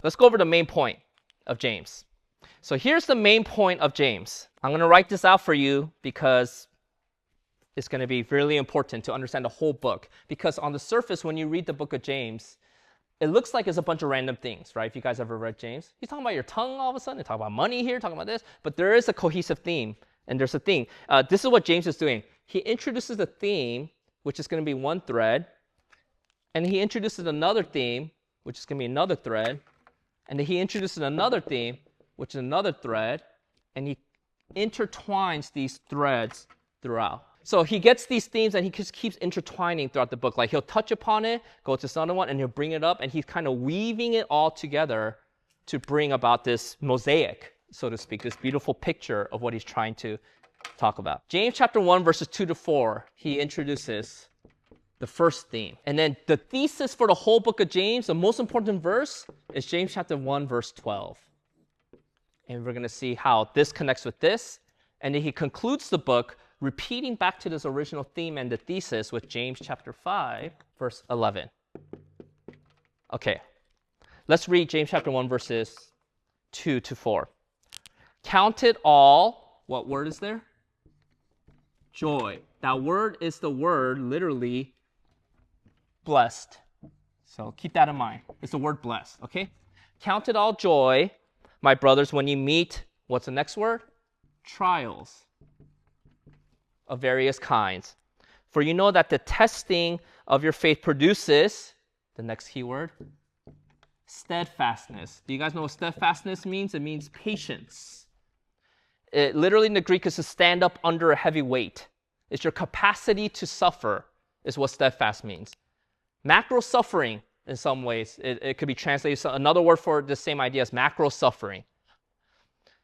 let's go over the main point of James. So here's the main point of James. I'm going to write this out for you because it's going to be really important to understand the whole book. Because on the surface, when you read the book of James, it looks like it's a bunch of random things, right? If you guys ever read James, he's talking about your tongue all of a sudden. They talk about money here, talking about this. But there is a cohesive theme, and there's a theme. This is what James is doing. He introduces a theme, which is going to be one thread. And he introduces another theme, which is going to be another thread. And then he introduces another theme, which is another thread. And he intertwines these threads throughout. So he gets these themes and he just keeps intertwining throughout the book. Like he'll touch upon it, go to this other one, and he'll bring it up. And he's kind of weaving it all together to bring about this mosaic, so to speak, this beautiful picture of what he's trying to talk about. James chapter 1, verses 2 to 4, he introduces the first theme. And then the thesis for the whole book of James, the most important verse, is James chapter 1, verse 12. And we're going to see how this connects with this. And then he concludes the book repeating back to this original theme and the thesis with James chapter 5, verse 11. Okay, let's read James chapter 1, verses 2 to 4. Count it all, what word is there? Joy. That word is the word, literally, blessed. So keep that in mind. It's the word blessed, okay? Count it all joy, my brothers, when you meet, what's the next word? Trials of various kinds. For you know that the testing of your faith produces, the next key word, steadfastness. Do you guys know what steadfastness means? It means patience. It literally in the Greek is to stand up under a heavy weight. It's your capacity to suffer is what steadfast means. Macro suffering, in some ways, it could be translated. So another word for the same idea is macro suffering.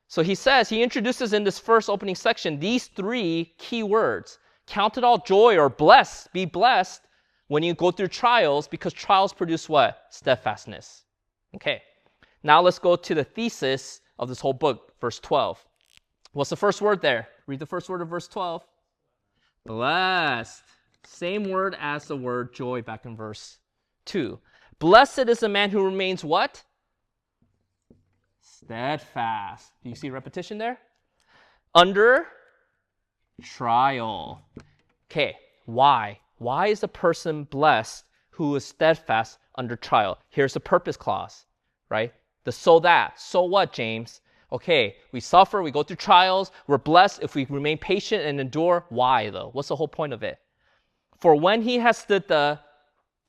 So he introduces in this first opening section these three key words. Count it all joy or blessed, be blessed when you go through trials, because trials produce what? Steadfastness. Okay, now let's go to the thesis of this whole book, verse 12. What's the first word there? Read the first word of verse 12. Blessed. Same word as the word joy back in verse 2. Blessed is the man who remains what? Steadfast. Do you see repetition there? Under trial. Okay, why? Why is the person blessed who is steadfast under trial? Here's the purpose clause, right? The so that. So what, James? Okay, we suffer, we go through trials, we're blessed if we remain patient and endure. Why, though? What's the whole point of it? For when he has stood the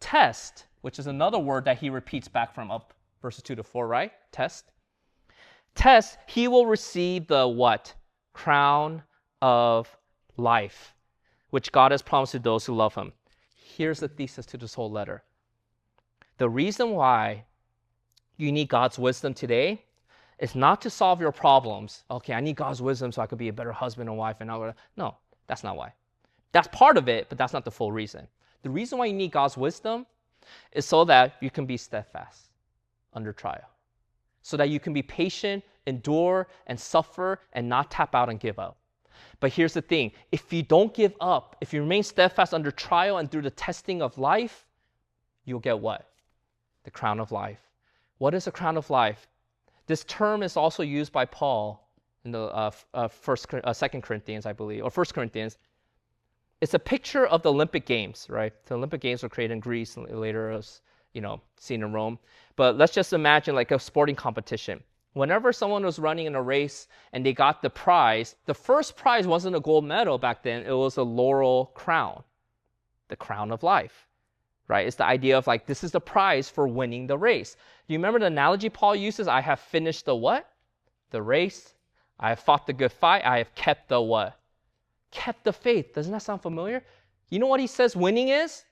test, which is another word that he repeats back from up verses 2 to 4, right? Test. Test, he will receive the what? Crown of life, which God has promised to those who love him. Here's the thesis to this whole letter. The reason why you need God's wisdom today is not to solve your problems. Okay, I need God's wisdom so I could be a better husband and wife and all that. No, that's not why. That's part of it, but that's not the full reason. The reason why you need God's wisdom is so that you can be steadfast under trial. So that you can be patient, endure, and suffer, and not tap out and give up. But here's the thing. If you don't give up, if you remain steadfast under trial and through the testing of life, you'll get what? The crown of life. What is the crown of life? This term is also used by Paul in the 2 Corinthians, I believe, or 1 Corinthians. It's a picture of the Olympic Games, right? The Olympic Games were created in Greece and later was, seen in Rome. But let's just imagine like a sporting competition. Whenever someone was running in a race and they got the prize, the first prize wasn't a gold medal back then. It was a laurel crown, the crown of life, right? It's the idea of like, this is the prize for winning the race. Do you remember the analogy Paul uses? I have finished the what? The race. I have fought the good fight. I have kept the what? Kept the faith. Doesn't that sound familiar? You know what he says winning is?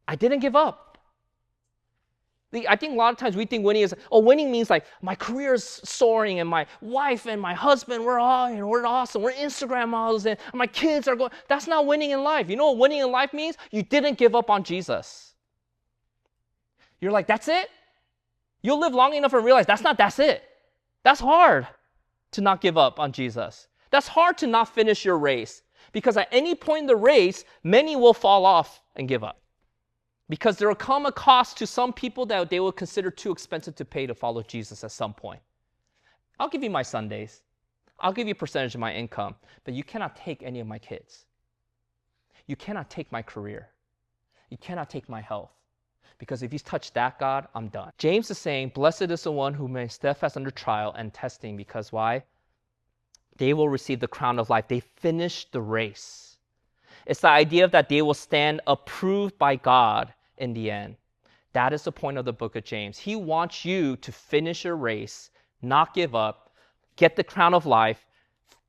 I didn't give up. I think a lot of times we think winning is, winning means like my career is soaring and my wife and my husband, we're awesome. We're Instagram models and my kids are going. That's not winning in life. You know what winning in life means? You didn't give up on Jesus. You're like, that's it? You'll live long enough and realize that's it. That's hard to not give up on Jesus. That's hard to not finish your race because at any point in the race, many will fall off and give up. Because there will come a cost to some people that they will consider too expensive to pay to follow Jesus at some point. I'll give you my Sundays. I'll give you a percentage of my income, but you cannot take any of my kids. You cannot take my career. You cannot take my health. Because if you touch that, God, I'm done. James is saying, blessed is the one who remains steadfast under trial and testing. Because why? They will receive the crown of life. They finished the race. It's the idea of that they will stand approved by God in the end. That is the point of the book of James. He wants you to finish your race, not give up, get the crown of life,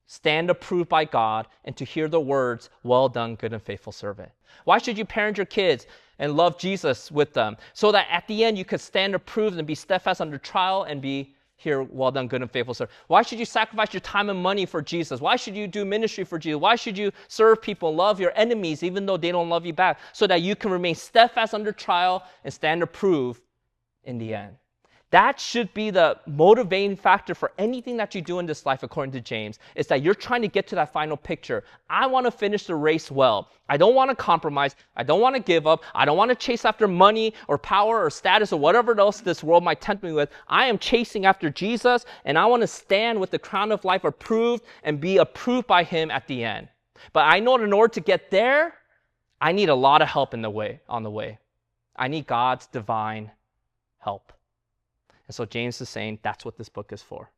stand approved by God, and to hear the words, well done, good and faithful servant. Why should you parent your kids and love Jesus with them? So that at the end you could stand approved and be steadfast under trial and be here, well done, good and faithful servant. Why should you sacrifice your time and money for Jesus? Why should you do ministry for Jesus? Why should you serve people, love your enemies even though they don't love you back? So that you can remain steadfast under trial and stand approved in the end. That should be the motivating factor for anything that you do in this life, according to James, is that you're trying to get to that final picture. I want to finish the race well. I don't want to compromise. I don't want to give up. I don't want to chase after money or power or status or whatever else this world might tempt me with. I am chasing after Jesus, and I want to stand with the crown of life approved and be approved by him at the end. But I know in order to get there, I need a lot of help on the way. I need God's divine help. And so James is saying that's what this book is for.